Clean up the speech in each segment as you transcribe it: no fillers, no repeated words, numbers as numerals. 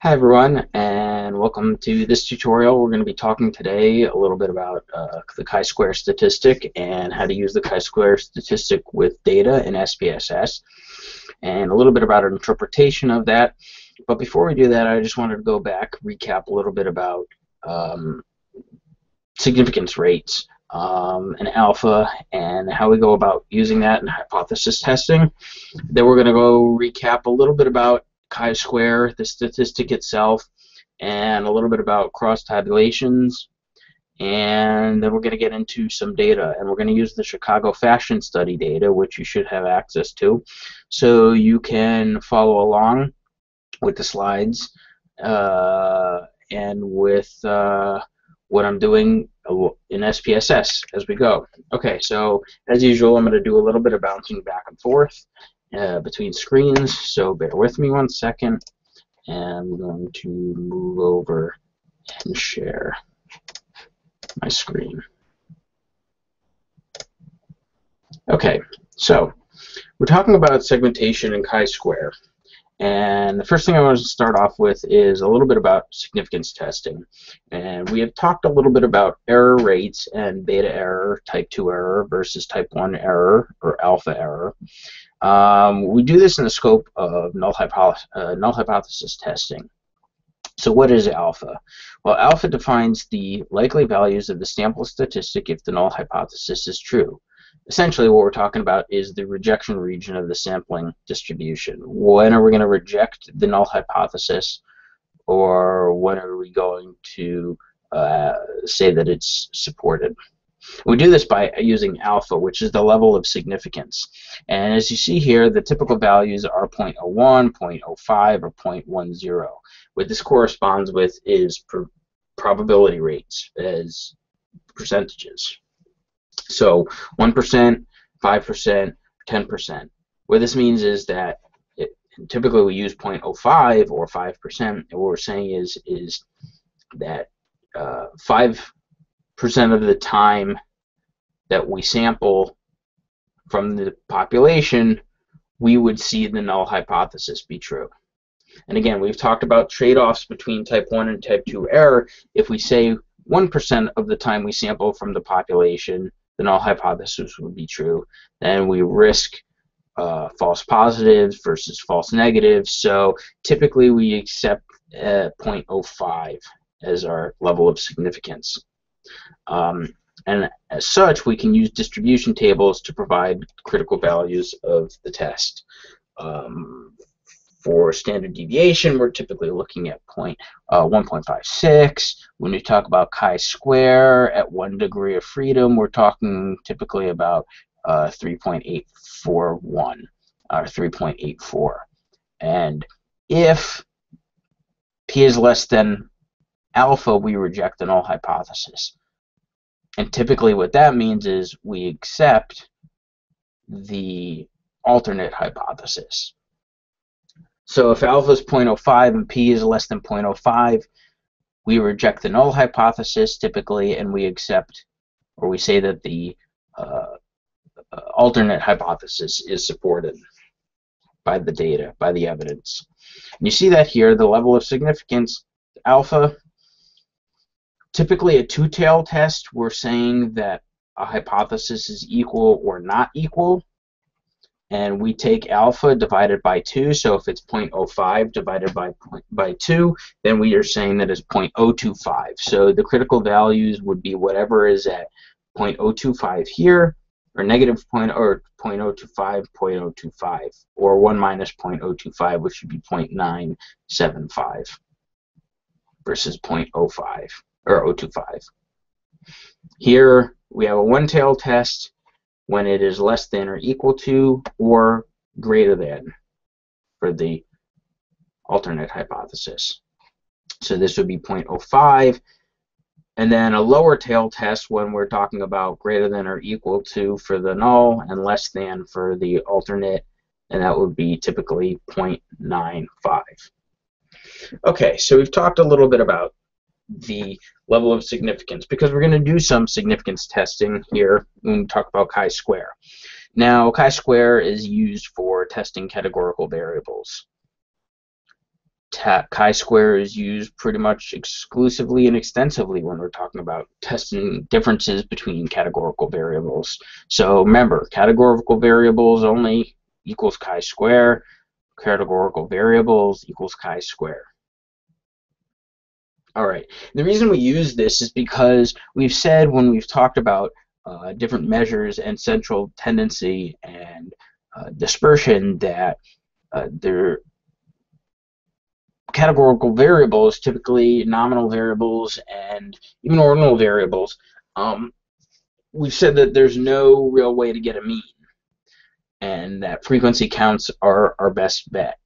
Hi everyone, and welcome to this tutorial. We're going to be talking today a little bit about the chi-square statistic and how to use the chi-square statistic with data in SPSS, and a little bit about an interpretation of that. But before we do that, I just wanted to go back, recap a little bit about significance rates and alpha and how we go about using that in hypothesis testing. Then we're going to go recap a little bit about chi-square, the statistic itself, and a little bit about cross tabulations, and then we're going to get into some data, and we're going to use the Chicago fashion study data, which you should have access to, so you can follow along with the slides and with what I'm doing in SPSS as we go. Okay, so as usual, I'm going to do a little bit of bouncing back and forth between screens, so bear with me one second, and I'm going to move over and share my screen. Okay, so we're talking about segmentation in chi-square, and the first thing I want to start off with is a little bit about significance testing. And we have talked a little bit about error rates and beta error, type 2 error versus type 1 error or alpha error. We do this in the scope of null hypothesis testing. So what is alpha? Well, alpha defines the likely values of the sample statistic if the null hypothesis is true. Essentially, what we're talking about is the rejection region of the sampling distribution. When are we going to reject the null hypothesis, or when are we going to say that it's supported? We do this by using alpha, which is the level of significance. And as you see here, the typical values are 0.01, 0.05, or 0.10. What this corresponds with is probability rates as percentages. So 1%, 5%, 10%. What this means is that typically we use 0.05 or 5%, and what we're saying is that 5% of the time that we sample from the population, we would see the null hypothesis be true. And again, we've talked about trade-offs between type 1 and type 2 error. If we say 1% of the time we sample from the population, the null hypothesis would be true, then we risk false positives versus false negatives. So typically we accept 0.05 as our level of significance. And as such, we can use distribution tables to provide critical values of the test. For standard deviation, we're typically looking at 1.56. When we talk about chi-square at 1 degree of freedom, we're talking typically about 3.841 or 3.84. And if p is less than alpha, we reject the null hypothesis. And typically what that means is we accept the alternate hypothesis. So if alpha is 0.05 and p is less than 0.05, we reject the null hypothesis typically, and we accept, or we say that the alternate hypothesis is supported by the data, by the evidence. And you see that here, the level of significance, alpha. Typically a two-tailed test, we're saying that a hypothesis is equal or not equal, and we take alpha divided by 2, so if it's 0.05 divided by 2, then we are saying that it's 0.025. So the critical values would be whatever is at 0.025 here, or negative 0.025, 0.025, or 1 minus 0.025, which would be 0.975 versus 0.05. or 0.025. Here we have a one-tailed test when it is less than or equal to or greater than for the alternate hypothesis. So this would be 0.05, and then a lower tail test when we're talking about greater than or equal to for the null and less than for the alternate, and that would be typically 0.95. Okay, so we've talked a little bit about the level of significance, because we're going to do some significance testing here when we talk about chi-square. Now, chi-square is used for testing categorical variables. chi-square is used pretty much exclusively and extensively when we're talking about testing differences between categorical variables. So remember, categorical variables only equals chi-square, categorical variables equals chi-square. All right, the reason we use this is because we've said when we've talked about different measures and central tendency and dispersion that they're categorical variables, typically nominal variables and even ordinal variables. We've said that there's no real way to get a mean, and that frequency counts are our best bet.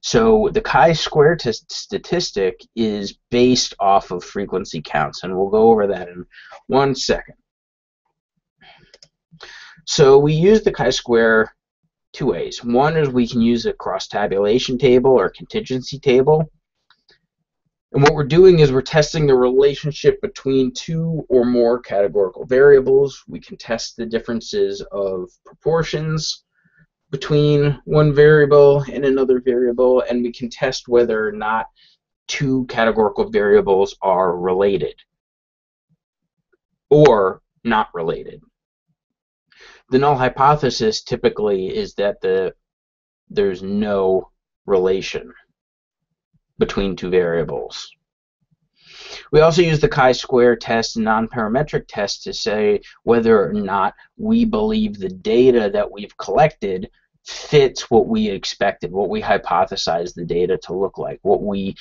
So the chi-square statistic is based off of frequency counts, and we'll go over that in 1 second. So we use the chi-square 2 ways. One is we can use a cross-tabulation table or contingency table. And what we're doing is we're testing the relationship between 2 or more categorical variables. We can test the differences of proportions between one variable and another variable, and we can test whether or not 2 categorical variables are related or not related. The null hypothesis typically is that there's no relation between 2 variables. We also use the chi-square test and non-parametric test to say whether or not we believe the data that we've collected fits what we expected, what we hypothesized the data to look like, what we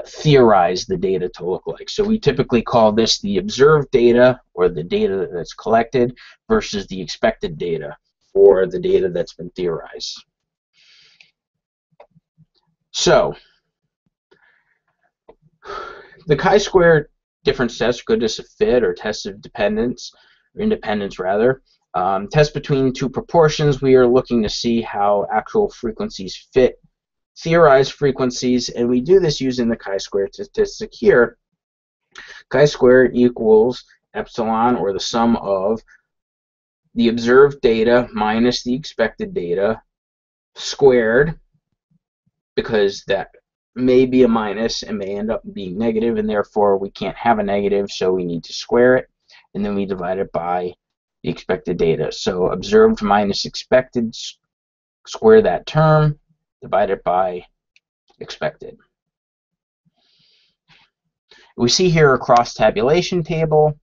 theorize the data to look like. So we typically call this the observed data, or the data that's collected, versus the expected data, or the data that's been theorized. So the chi-square difference test, goodness of fit, or test of dependence, or independence rather, test between 2 proportions. We are looking to see how actual frequencies fit theorized frequencies, and we do this using the chi-square statistic here. Chi-square equals epsilon, or the sum of the observed data minus the expected data squared, because that may be a minus and may end up being negative, and therefore we can't have a negative, so we need to square it, and then we divide it by the expected data. So observed minus expected, square that term, divide it by expected. We see here a cross-tabulation table,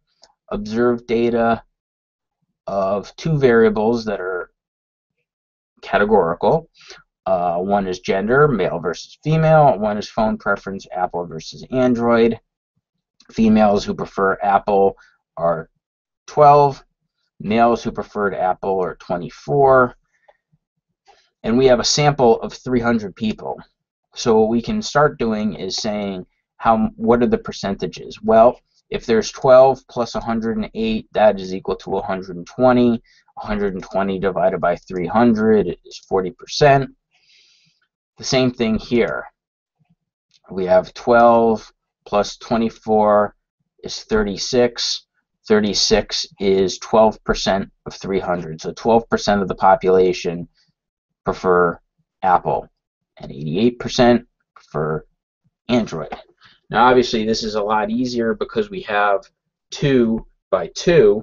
observed data of 2 variables that are categorical. One is gender, male versus female. One is phone preference, Apple versus Android. Females who prefer Apple are 12. Males who preferred Apple are 24. And we have a sample of 300 people. So what we can start doing is saying, what are the percentages? Well, if there's 12 plus 108, that is equal to 120. 120 divided by 300 is 40%. The same thing here. We have 12 plus 24 is 36. 36 is 12% of 300. So 12% of the population prefer Apple, and 88% prefer Android. Now obviously this is a lot easier because we have 2 by 2.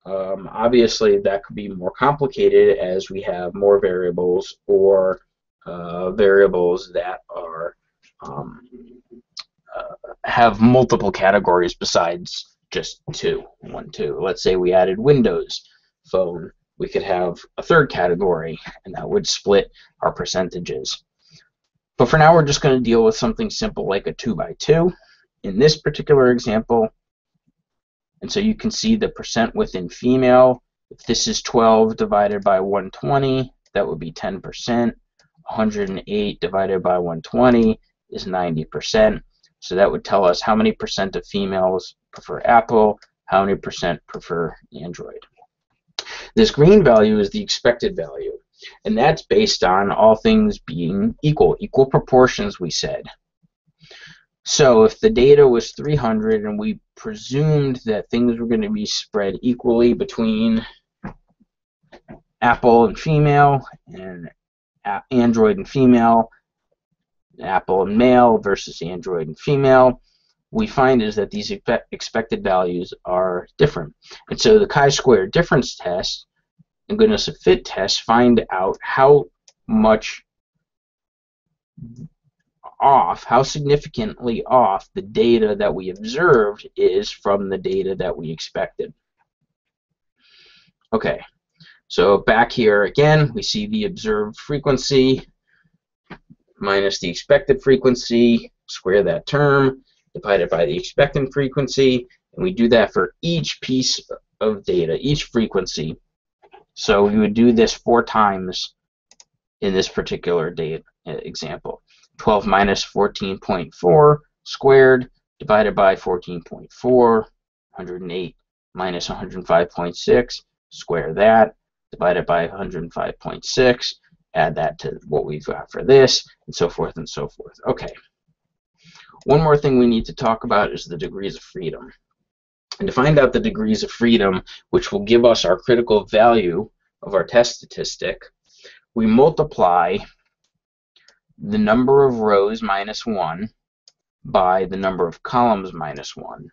Obviously that could be more complicated as we have more variables, or variables that are have multiple categories besides just 2. Let's say we added Windows Phone. We could have a 3rd category, and that would split our percentages. But for now, we're just going to deal with something simple like a 2 by 2 in this particular example. And so you can see the percent within female. If this is 12 divided by 120, that would be 10%. 108 divided by 120 is 90%. So that would tell us how many percent of females prefer Apple, how many percent prefer Android. This green value is the expected value, and that's based on all things being equal proportions, we said. So if the data was 300 and we presumed that things were going to be spread equally between Apple and female and Android and female, Apple and male versus Android and female, we find is that these expected values are different. And so the chi-square difference test and goodness of fit test find out how much off, how significantly off the data that we observed is from the data that we expected. Okay, so back here again, we see the observed frequency minus the expected frequency, square that term, divided by the expected frequency, and we do that for each piece of data, each frequency. So we would do this 4 times in this particular data example. 12 minus 14.4 squared divided by 14.4, 108 minus 105.6, square that, divided by 105.6, add that to what we've got for this, and so forth and so forth. Okay. One more thing we need to talk about is the degrees of freedom. And to find out the degrees of freedom, which will give us our critical value of our test statistic, we multiply the number of rows minus 1 by the number of columns minus 1.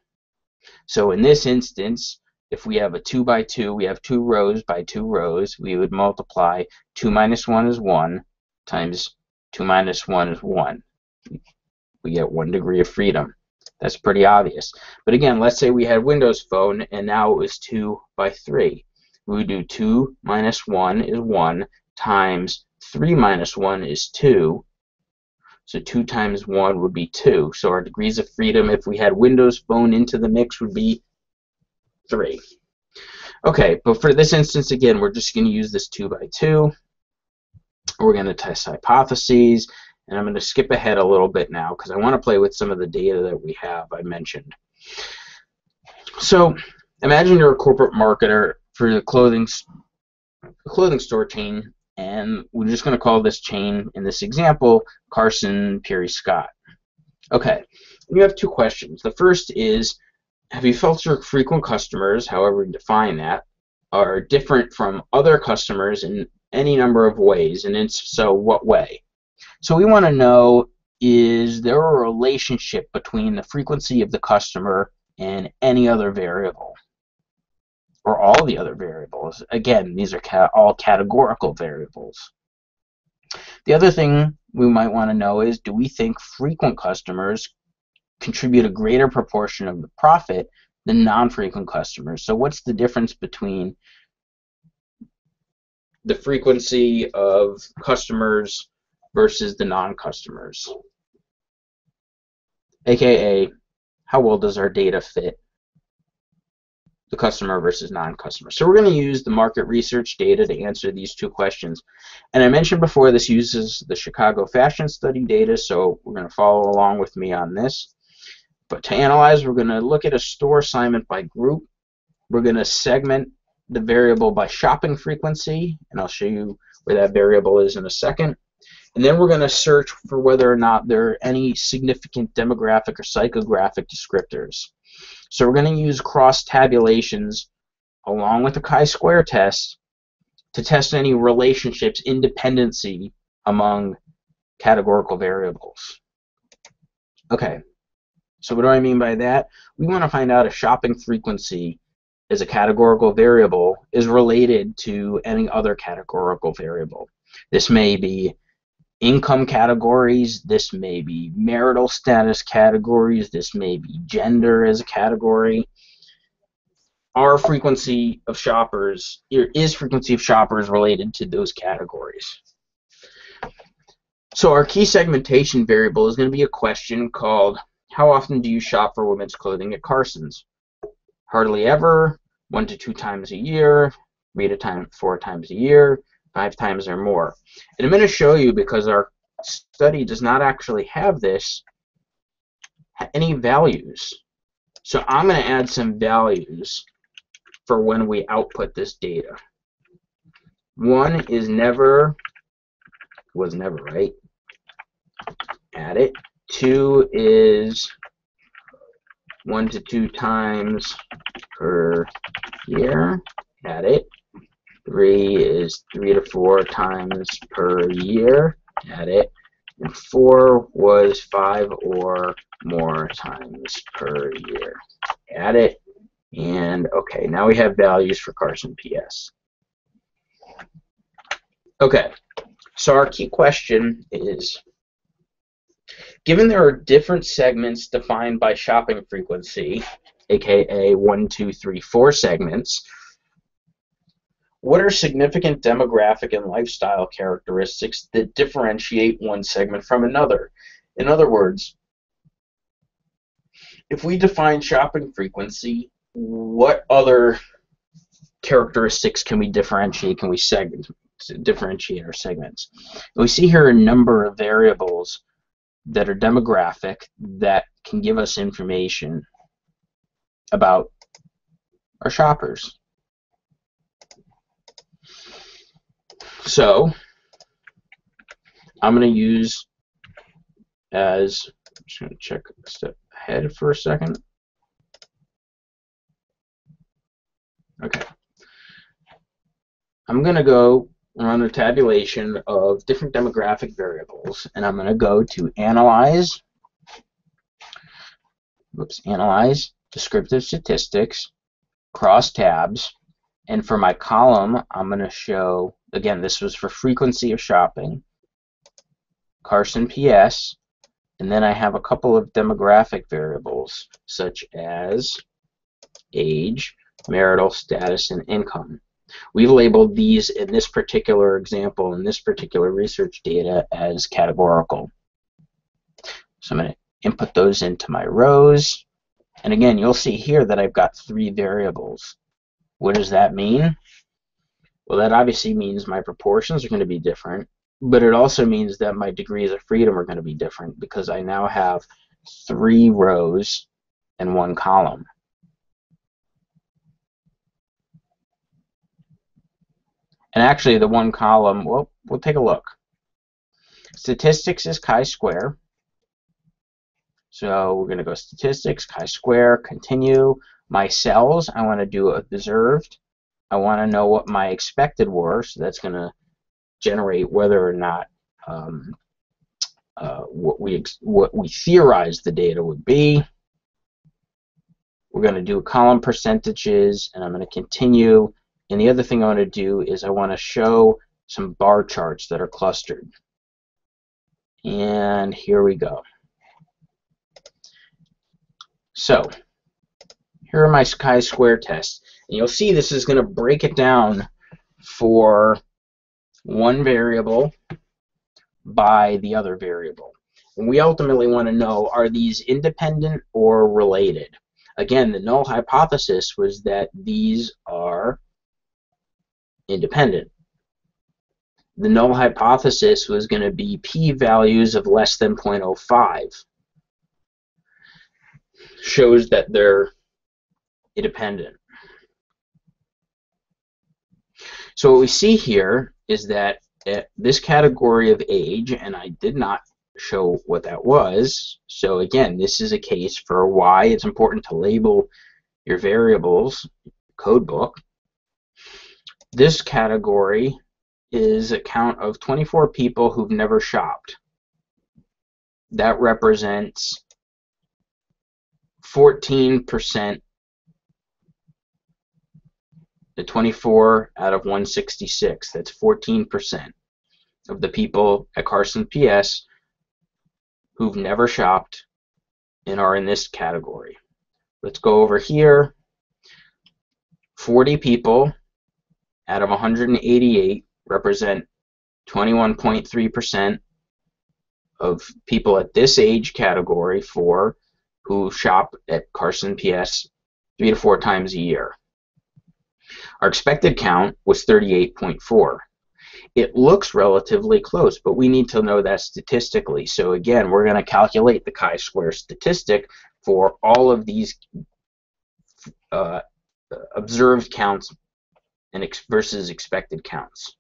So in this instance, if we have a 2 by 2, we have 2 rows by 2 rows, we would multiply 2 minus 1 is 1 times 2 minus 1 is 1. We get 1 degree of freedom. That's pretty obvious. But again, let's say we had Windows Phone and now it was 2 by 3. We would do 2 minus 1 is 1 times 3 minus 1 is 2. So 2 times 1 would be 2. So our degrees of freedom, if we had Windows Phone into the mix, would be 3. Okay, but for this instance, again, we're just going to use this 2 by 2. We're going to test hypotheses, and I'm going to skip ahead a little bit now because I want to play with some of the data that we have I mentioned. So imagine you're a corporate marketer for the clothing store chain, and we're just going to call this chain, in this example, Carson Peary Scott. Okay, you have 2 questions. The first is, have you felt your frequent customers, however you define that, are different from other customers in any number of ways, and if so, what way? So we want to know, is there a relationship between the frequency of the customer and any other variable, or all the other variables? Again, these are all categorical variables. The other thing we might want to know is, do we think frequent customers contribute a greater proportion of the profit than non-frequent customers? So what's the difference between the frequency of customers versus the non-customers? AKA, how well does our data fit the customer versus non-customer? So we're going to use the market research data to answer these 2 questions. And I mentioned before, this uses the Chicago fashion study data, so we're going to follow along with me on this. But to analyze, we're going to look at a store assignment by group. We're going to segment the variable by shopping frequency, and I'll show you where that variable is in a second. And then we're going to search for whether or not there are any significant demographic or psychographic descriptors. So we're going to use cross tabulations along with the chi-square test to test any relationships, independency among categorical variables. Okay, so what do I mean by that? We want to find out if shopping frequency as a categorical variable is related to any other categorical variable. This may be income categories, this may be marital status categories, this may be gender as a category. Our frequency of shoppers, is frequency of shoppers related to those categories? So our key segmentation variable is going to be a question called, how often do you shop for women's clothing at Carson's? Hardly ever, 1 to 2 times a year, 3 to 4 times a year, 5 times or more. And I'm going to show you, because our study does not actually have this, any values. So I'm going to add some values for when we output this data. 1 is never, was never, right? Add it. 2 is 1 to 2 times per year. Add it. 3 is 3 to 4 times per year. Add it. And 4 was 5 or more times per year. Add it, and okay, now we have values for Carson PS. Okay, so our key question is, given there are different segments defined by shopping frequency, aka 1, 2, 3, 4 segments, what are significant demographic and lifestyle characteristics that differentiate one segment from another? In other words, if we define shopping frequency, what other characteristics can we differentiate? Can we differentiate our segments? We see here a number of variables that are demographic that can give us information about our shoppers. So I'm going to use I'm just going to check a step ahead for a second. Okay. I'm going to go run a tabulation of different demographic variables, and I'm going to go to Analyze, Analyze, Descriptive Statistics, Cross Tabs, and for my column, I'm going to show, again, this was for frequency of shopping, Carson PS, and then I have a couple of demographic variables, such as age, marital status, and income. We've labeled these in this particular example, in this particular research data, as categorical. So I'm going to input those into my rows. And again, you'll see here that I've got 3 variables. What does that mean? Well, that obviously means my proportions are going to be different, but it also means that my degrees of freedom are going to be different because I now have 3 rows and 1 column. And actually, the 1 column, well, we'll take a look. Statistics is chi-square. So we're going to go statistics, chi-square, continue. My cells, I want to do observed. I want to know what my expected were, so that's going to generate whether or not what we theorized the data would be. We're going to do column percentages, and I'm going to continue. And the other thing I want to do is I want to show some bar charts that are clustered. And here we go. So here are my chi-square tests. And you'll see this is going to break it down for one variable by the other variable. And we ultimately want to know, are these independent or related? Again, the null hypothesis was that these are independent. The null hypothesis was going to be p-values of less than 0.05. Shows that they're independent. So what we see here is that this category of age, and I did not show what that was, so again, this is a case for why it's important to label your variables, code book. This category is a count of 24 people who've never shopped. That represents 14%, the 24 out of 166. That's 14% of the people at Carson PS who've never shopped and are in this category. Let's go over here. 40 people out of 188 represent 21.3% of people at this age category 4 who shop at Carson PS 3 to 4 times a year. Our expected count was 38.4. It looks relatively close, but we need to know that statistically. So again, we're going to calculate the chi-square statistic for all of these observed counts and versus expected counts.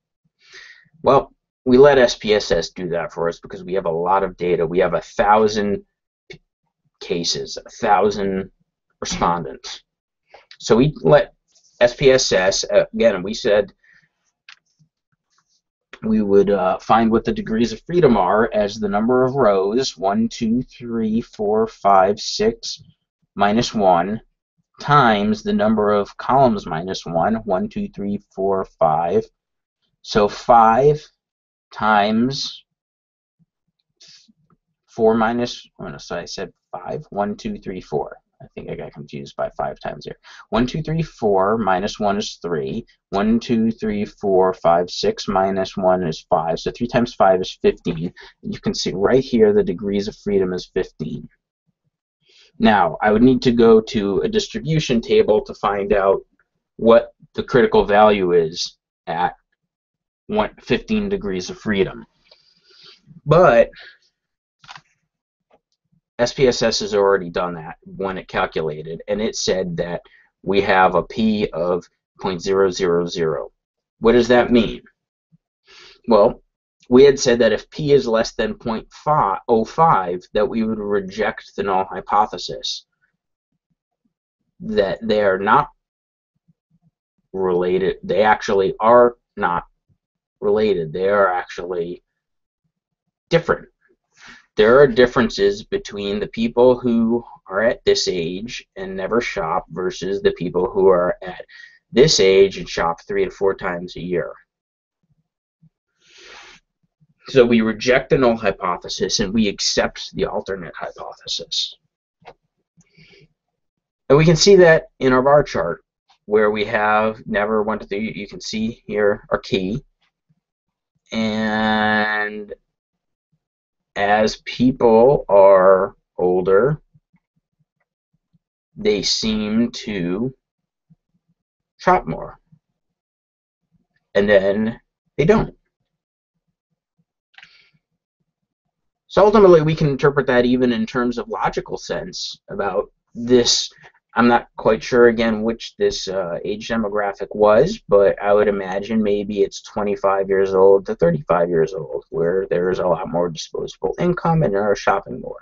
Well, we let SPSS do that for us because we have a lot of data. We have 1,000 cases, 1,000 respondents. So we let SPSS, again, we said we would find what the degrees of freedom are as the number of rows, 1, 2, 3, 4, 5, 6, minus 1, times the number of columns minus 1, 1, 2, 3, 4, 5. So 5 times 4 minus, so I said 5, 1, 2, 3, 4. I think I got confused by 5 times here. 1, 2, 3, 4 minus 1 is 3. 1, 2, 3, 4, 5, 6 minus 1 is 5. So 3 times 5 is 15. And you can see right here the degrees of freedom is 15. Now, I would need to go to a distribution table to find out what the critical value is at 15 degrees of freedom. But SPSS has already done that when it calculated, and it said that we have a P of 0.000. What does that mean? Well, we had said that if P is less than 0.05, that we would reject the null hypothesis, that they are not related. They actually are not related. They are actually different. There are differences between the people who are at this age and never shop versus the people who are at this age and shop 3 to 4 times a year. So we reject the null hypothesis and we accept the alternate hypothesis. And we can see that in our bar chart where we have never 1 to 3. You can see here our key. And as people are older, they seem to shop more. And then they don't. So ultimately, we can interpret that even in terms of logical sense about this. I'm not quite sure, again, which this age demographic was, but I would imagine maybe it's 25 years old to 35 years old, where there's a lot more disposable income and are shopping more.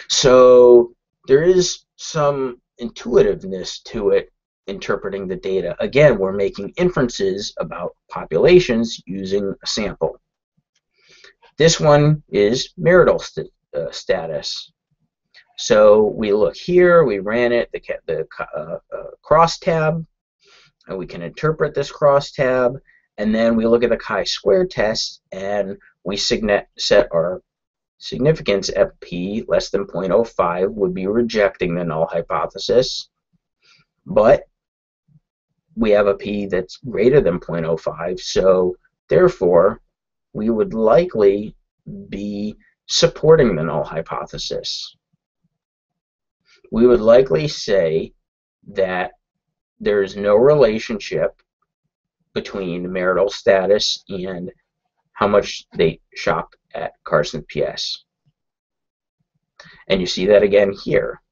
So there is some intuitiveness to it, interpreting the data. Again, we're making inferences about populations using a sample. This one is marital status. So we look here, we ran it, the crosstab, and we can interpret this crosstab, and then we look at the chi-square test, and we set our significance at p less than 0.05, would be rejecting the null hypothesis, but we have a p that's greater than 0.05, so therefore we would likely be supporting the null hypothesis. We would likely say that there is no relationship between marital status and how much they shop at Carson PS. And you see that again here.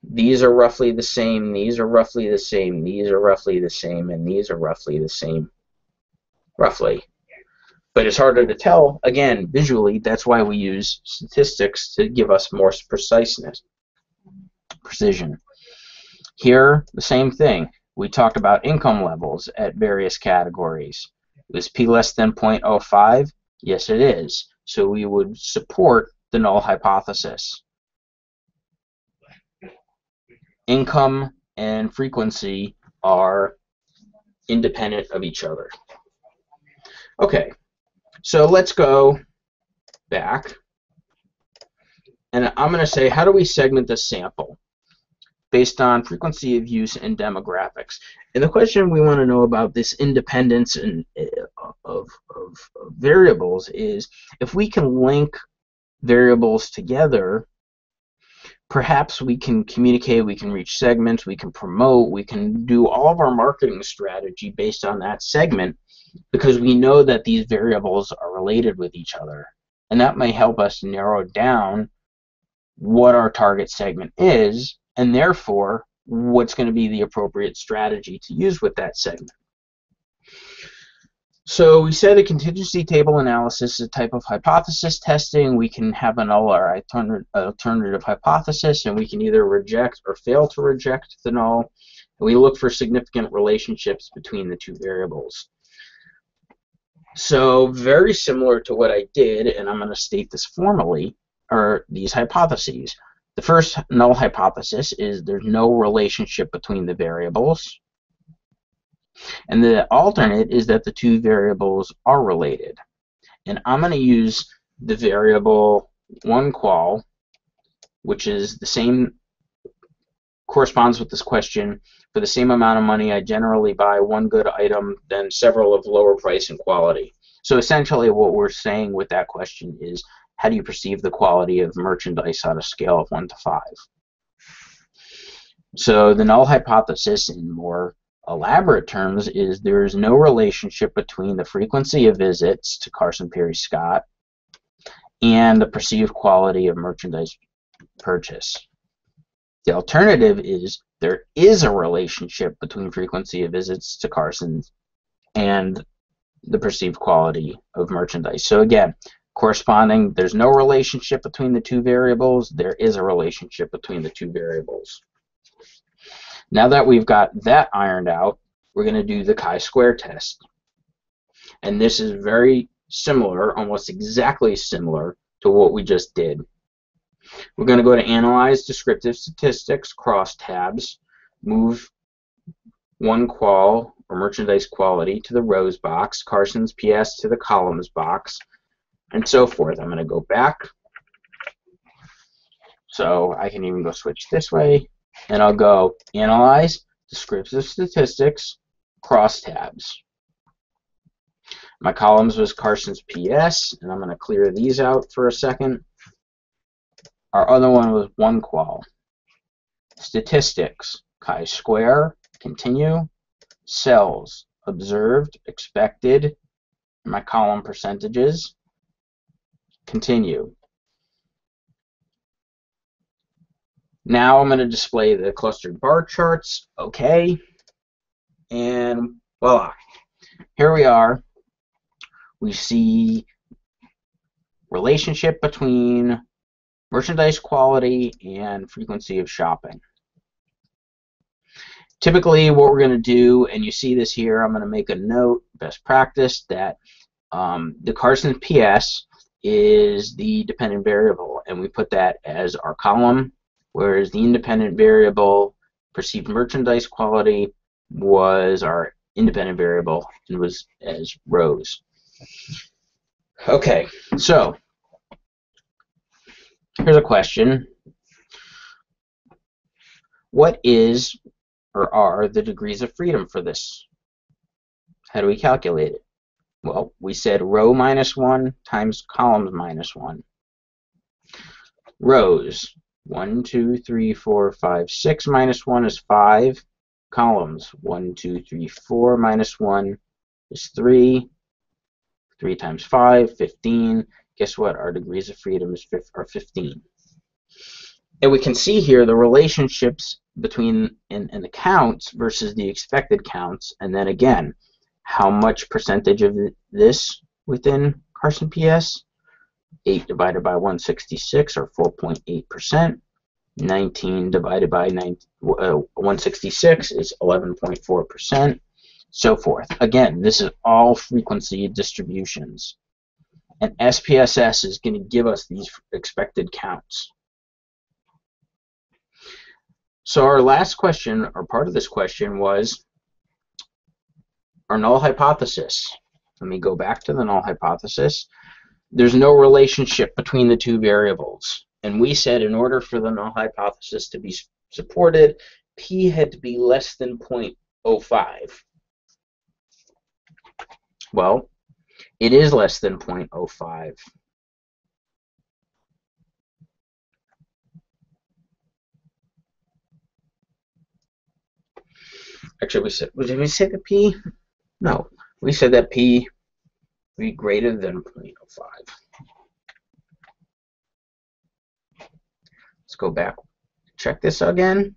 These are roughly the same, these are roughly the same, these are roughly the same, and these are roughly the same, roughly. But it's harder to tell, again, visually. That's why we use statistics to give us more precision. Here, the same thing. We talked about income levels at various categories. Is P less than 0.05? Yes, it is. So we would support the null hypothesis. Income and frequency are independent of each other. Okay. So let's go back, and I'm going to say, how do we segment the sample based on frequency of use and demographics? And the question we want to know about this independence of variables is, if we can link variables together, perhaps we can communicate, we can reach segments, we can promote, we can do all of our marketing strategy based on that segment, because we know that these variables are related with each other. And that may help us narrow down what our target segment is, and therefore what's going to be the appropriate strategy to use with that segment. So we said a contingency table analysis is a type of hypothesis testing. We can have a null or alternative hypothesis, and we can either reject or fail to reject the null. And we look for significant relationships between the two variables. So very similar to what I did, and I'm going to state this formally, are these hypotheses. The first null hypothesis is there's no relationship between the variables. And the alternate is that the two variables are related. And I'm going to use the variable 1qual, which is the same, corresponds with this question. For the same amount of money, I generally buy one good item, then several of lower price and quality. So essentially what we're saying with that question is, how do you perceive the quality of merchandise on a scale of 1 to 5? So the null hypothesis, in more elaborate terms, is there is no relationship between the frequency of visits to Carson Pirie Scott and the perceived quality of merchandise purchase. The alternative is there is a relationship between frequency of visits to Carson and the perceived quality of merchandise. So again, corresponding, there's no relationship between the two variables, there is a relationship between the two variables. Now that we've got that ironed out, we're going to do the chi-square test. And this is very similar, almost exactly similar to what we just did. We're going to go to Analyze Descriptive Statistics, cross tabs, move 1qual or merchandise quality to the rows box, Carson's PS to the columns box, and so forth. I'm going to go back. So I can even go switch this way. And I'll go Analyze Descriptive Statistics, cross tabs. My columns was Carson's PS, and I'm going to clear these out for a second. Our other one was 1qual. Statistics, chi-square, continue. Cells, observed, expected. My column percentages, continue. Now I'm going to display the clustered bar charts. Okay. And voila. Here we are. We see relationship between merchandise quality and frequency of shopping. Typically what we're going to do, and you see this here, I'm going to make a note, best practice, that the Carson PS is the dependent variable, and we put that as our column, whereas the independent variable, perceived merchandise quality, was our independent variable and was as rows. Okay, so here's a question. What is or are the degrees of freedom for this? How do we calculate it? Well, we said row minus 1 times columns minus 1. Rows, 1, 2, 3, 4, 5, 6 minus 1 is 5. Columns, 1, 2, 3, 4 minus 1 is 3. 3 times 5, 15. Guess what? Our degrees of freedom are 15. And we can see here the relationships between in the counts versus the expected counts, and then again, how much percentage of this within Carson PS? 8 divided by 166, or 4.8%. 19 divided by 166 is 11.4%. So forth. Again, this is all frequency distributions. And SPSS is going to give us these expected counts. So our last question, or part of this question, was our null hypothesis. Let me go back to the null hypothesis. There's no relationship between the two variables. And we said in order for the null hypothesis to be supported, P had to be less than 0.05. Well, it is less than 0.05. Actually, did we say that P? No, we said that P would be greater than 0.05. Let's go back, check this again.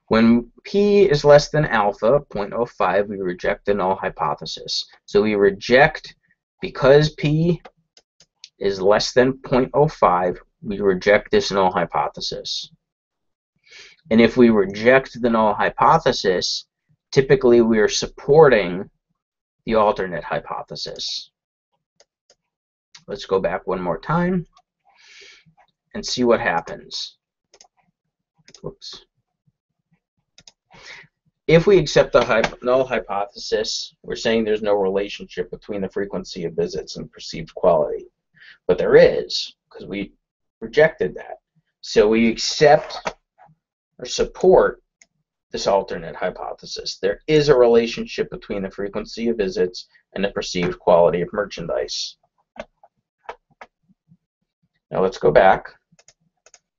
When p is less than alpha, 0.05, we reject the null hypothesis. So we reject, because p is less than 0.05, we reject this null hypothesis. And if we reject the null hypothesis, typically we are supporting the alternate hypothesis. Let's go back one more time and see what happens. Whoops. If we accept the null hypothesis, we're saying there's no relationship between the frequency of visits and perceived quality. But there is, because we rejected that. So we accept or support this alternate hypothesis. There is a relationship between the frequency of visits and the perceived quality of merchandise. Now let's go back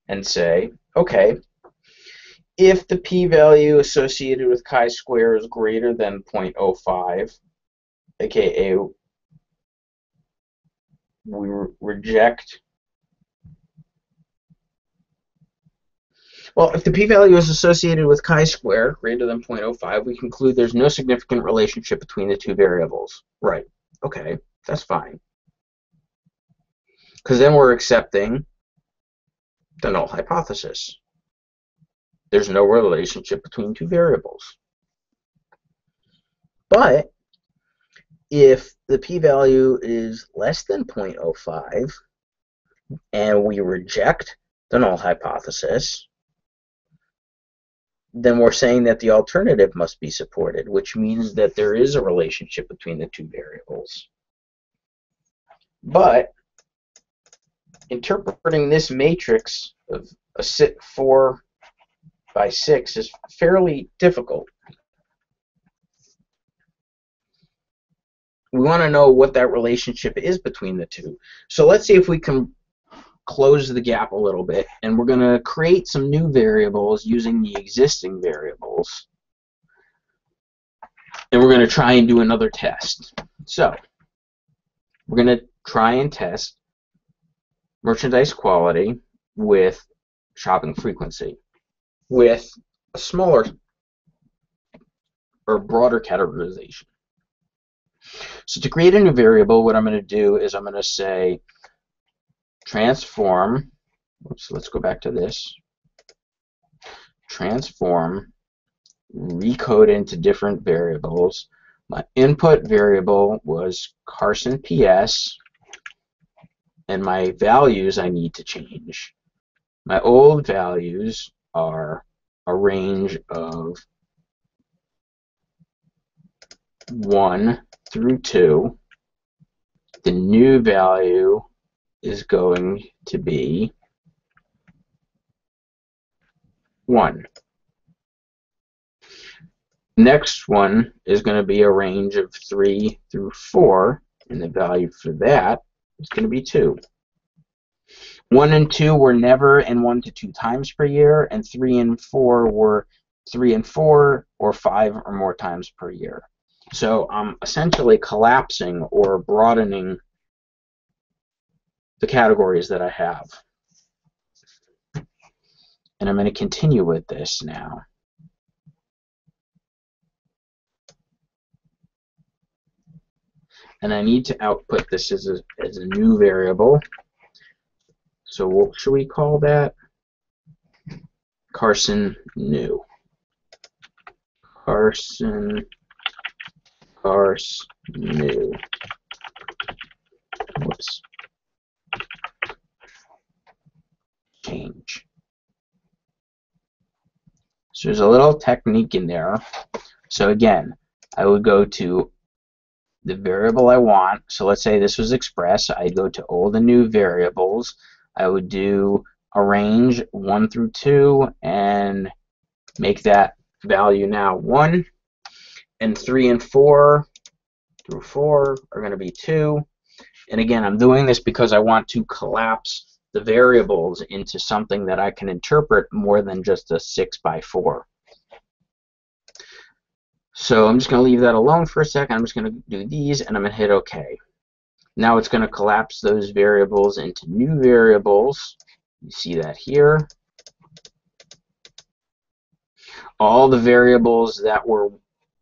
and say, okay, if the p-value associated with chi-square is greater than 0.05, aka we reject. Well, if the p-value is associated with chi-square greater than 0.05, we conclude there's no significant relationship between the two variables. Right. Okay, that's fine. Because then we're accepting the null hypothesis. There's no relationship between two variables. But if the p-value is less than 0.05 and we reject the null hypothesis, then we're saying that the alternative must be supported, which means that there is a relationship between the two variables. But interpreting this matrix of a 4 by 6 is fairly difficult. We want to know what that relationship is between the two. So let's see if we can close the gap a little bit, and we're going to create some new variables using the existing variables, and we're going to try and do another test. So we're going to try and test merchandise quality with shopping frequency with a smaller or broader categorization. So to create a new variable, what I'm going to do is I'm going to say transform, oops, let's go back to this, transform recode into different variables. My input variable was Carson PS, and my values I need to change. My old values are a range of 1 through 2. The new value is going to be 1. Next one is going to be a range of 3 through 4, and the value for that is going to be 2. 1 and 2 were never and 1 to 2 times per year, and 3 and 4 were 3 and 4 or 5 or more times per year. So I'm essentially collapsing or broadening the categories that I have. And I'm going to continue with this now. And I need to output this as a new variable. So what should we call that? Carson new. Carson new. Whoops. Change. So there's a little technique in there. So again, I would go to the variable I want. So let's say this was express. I'd go to old and new variables. I would do a range 1 through 2 and make that value now 1. And 3 and 4 through 4 are going to be 2. And again, I'm doing this because I want to collapse the variables into something that I can interpret more than just a 6 by 4. So I'm just going to leave that alone for a second. I'm just going to do these, and I'm going to hit OK. Now it's going to collapse those variables into new variables. You see that here. all the variables that were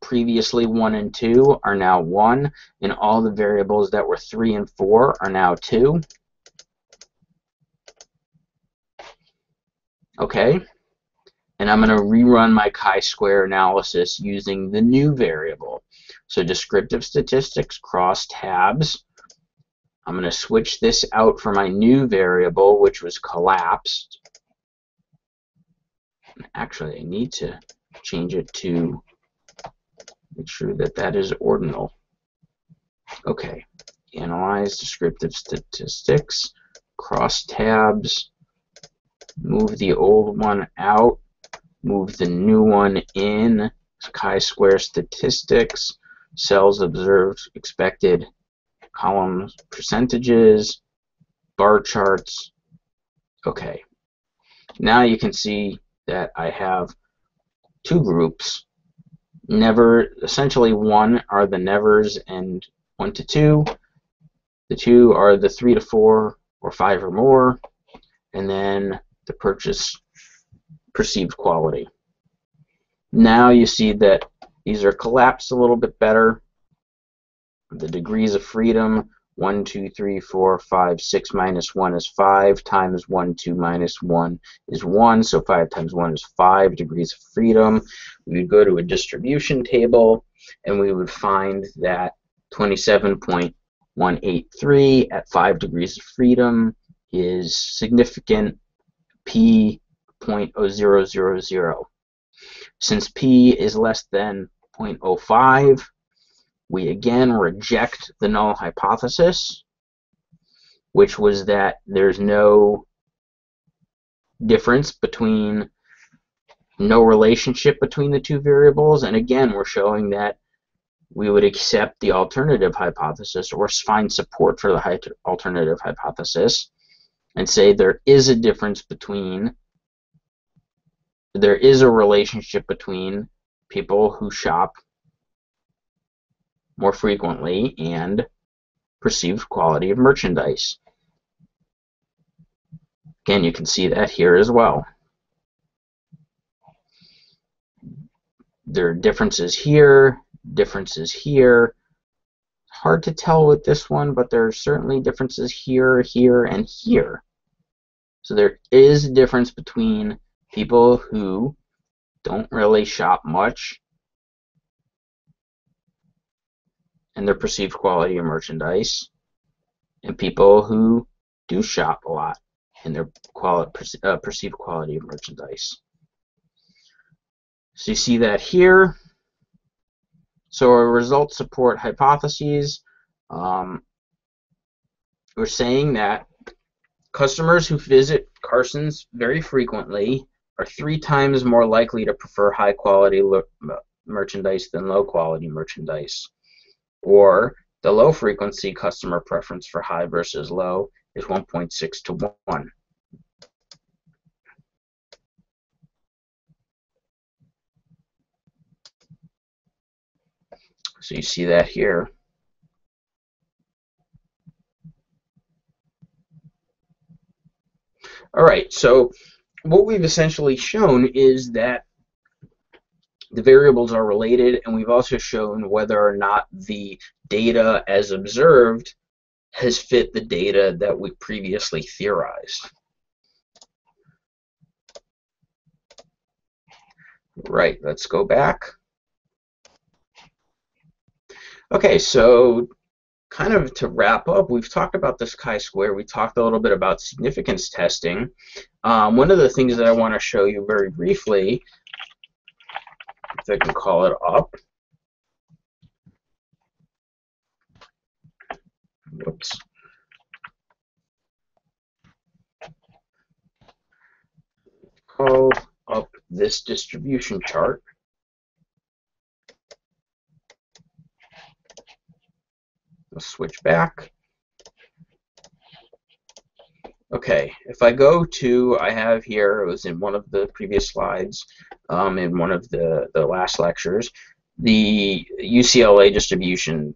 previously 1 and 2 are now 1, and all the variables that were 3 and 4 are now 2. Okay, and I'm going to rerun my chi-square analysis using the new variable. So descriptive statistics, cross tabs. I'm going to switch this out for my new variable, which was collapsed. Actually, I need to change it to make sure that that is ordinal. Okay, analyze descriptive statistics, cross tabs, move the old one out, move the new one in, chi-square statistics, cells observed, expected, columns, percentages, bar charts. Okay, now you can see that I have two groups. Never, essentially 1 are the nevers and 1 to 2. The 2 are the 3 to 4 or 5 or more, and then the perceived quality. Now you see that these are collapsed a little bit better. The degrees of freedom, 1, 2, 3, 4, 5, 6 minus 1 is 5, times 1, 2 minus 1 is 1, so 5 times 1 is 5 degrees of freedom. We would go to a distribution table, and we would find that 27.183 at 5 degrees of freedom is significant, p 0.0000. Since p is less than 0.05, we again reject the null hypothesis, which was that there's no difference between, no relationship between the two variables, and again we're showing that we would accept the alternative hypothesis or find support for the alternative hypothesis and say there is a difference between, there is a relationship between people who shop more frequently and perceived quality of merchandise. Again, you can see that here as well. There are differences here, differences here. Hard to tell with this one, but there are certainly differences here, here, and here. So there is a difference between people who don't really shop much and their perceived quality of merchandise, and people who do shop a lot and their perceived quality of merchandise. So you see that here. So our results support hypotheses. We're saying that customers who visit Carson's very frequently are 3 times more likely to prefer high quality merchandise than low quality merchandise. Or the low frequency customer preference for high versus low is 1.6 to 1. So you see that here. All right, so what we've essentially shown is that the variables are related, and we've also shown whether or not the data as observed has fit the data that we previously theorized. Right, let's go back. Okay, so kind of to wrap up, we've talked about this chi-square. We talked a little bit about significance testing. One of the things that I want to show you very briefly, if I can call it up. Whoops. Call up this distribution chart. Let's switch back. Okay, if I go to, I have here, it was in one of the previous slides, in one of the last lectures, the UCLA distribution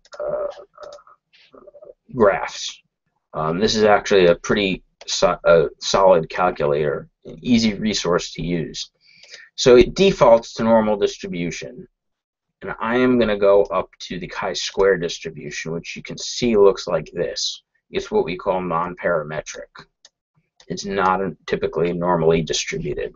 graphs. This is actually a pretty solid calculator, an easy resource to use. So it defaults to normal distribution. And I am going to go up to the chi-square distribution, which you can see looks like this. It's what we call non-parametric. It's not typically normally distributed.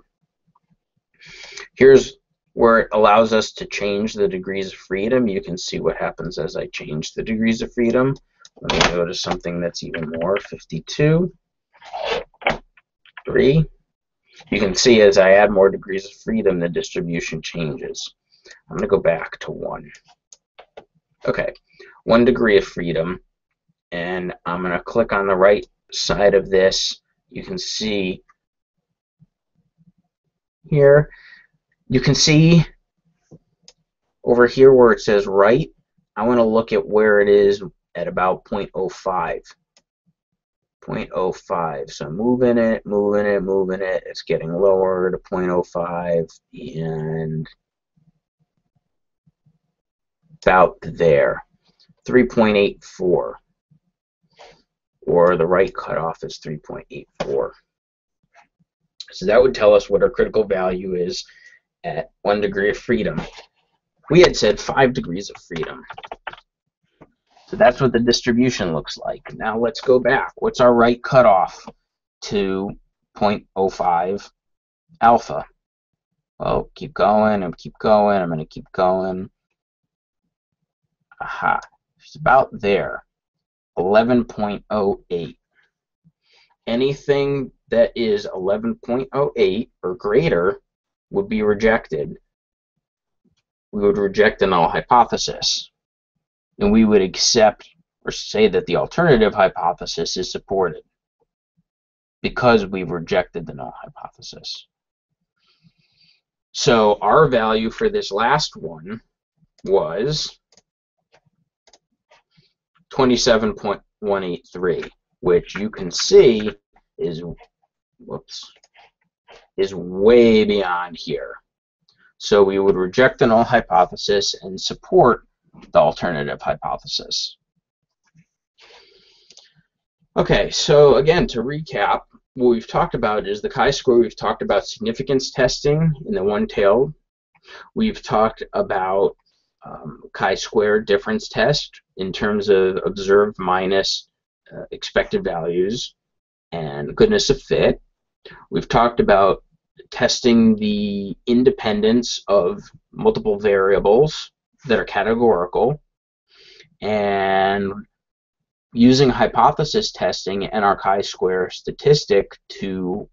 Here's where it allows us to change the degrees of freedom. You can see what happens as I change the degrees of freedom. Let me go to something that's even more, 52, 3. You can see as I add more degrees of freedom, the distribution changes. I'm going to go back to 1. Okay, 1 degree of freedom, and I'm going to click on the right side of this. You can see here, you can see over here where it says right, I want to look at where it is at about 0.05. 0.05. So moving it, moving it, moving it. It's getting lower to 0.05 and about there. 3.84. Or the right cutoff is 3.84. So that would tell us what our critical value is at 1 degree of freedom. We had said 5 degrees of freedom. So that's what the distribution looks like. Now let's go back. What's our right cutoff to 0.05 alpha? Well, keep going and keep going. I'm going to keep going. Aha. It's about there. 11.08. Anything that is 11.08 or greater would be rejected. We would reject the null hypothesis. And we would accept or say that the alternative hypothesis is supported because we've rejected the null hypothesis. So our value for this last one was 27.183, which you can see is way beyond here. So we would reject the null hypothesis and support the alternative hypothesis. Okay, so again, to recap, what we've talked about is the chi-square. We've talked about significance testing in the one-tailed. We've talked about chi-square difference test in terms of observed minus expected values and goodness of fit. We've talked about testing the independence of multiple variables that are categorical, and using hypothesis testing and our chi-square statistic to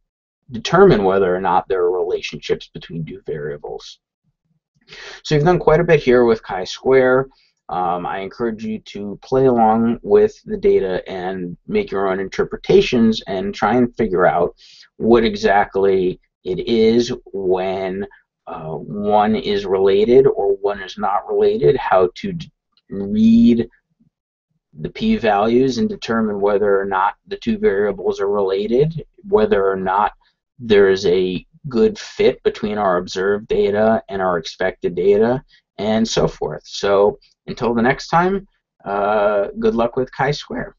determine whether or not there are relationships between two variables. So you've done quite a bit here with chi-square. I encourage you to play along with the data and make your own interpretations and try and figure out what exactly it is when one is related or one is not related, how to read the p-values and determine whether or not the two variables are related, whether or not there is a good fit between our observed data and our expected data, and so forth. So until the next time, good luck with chi-square.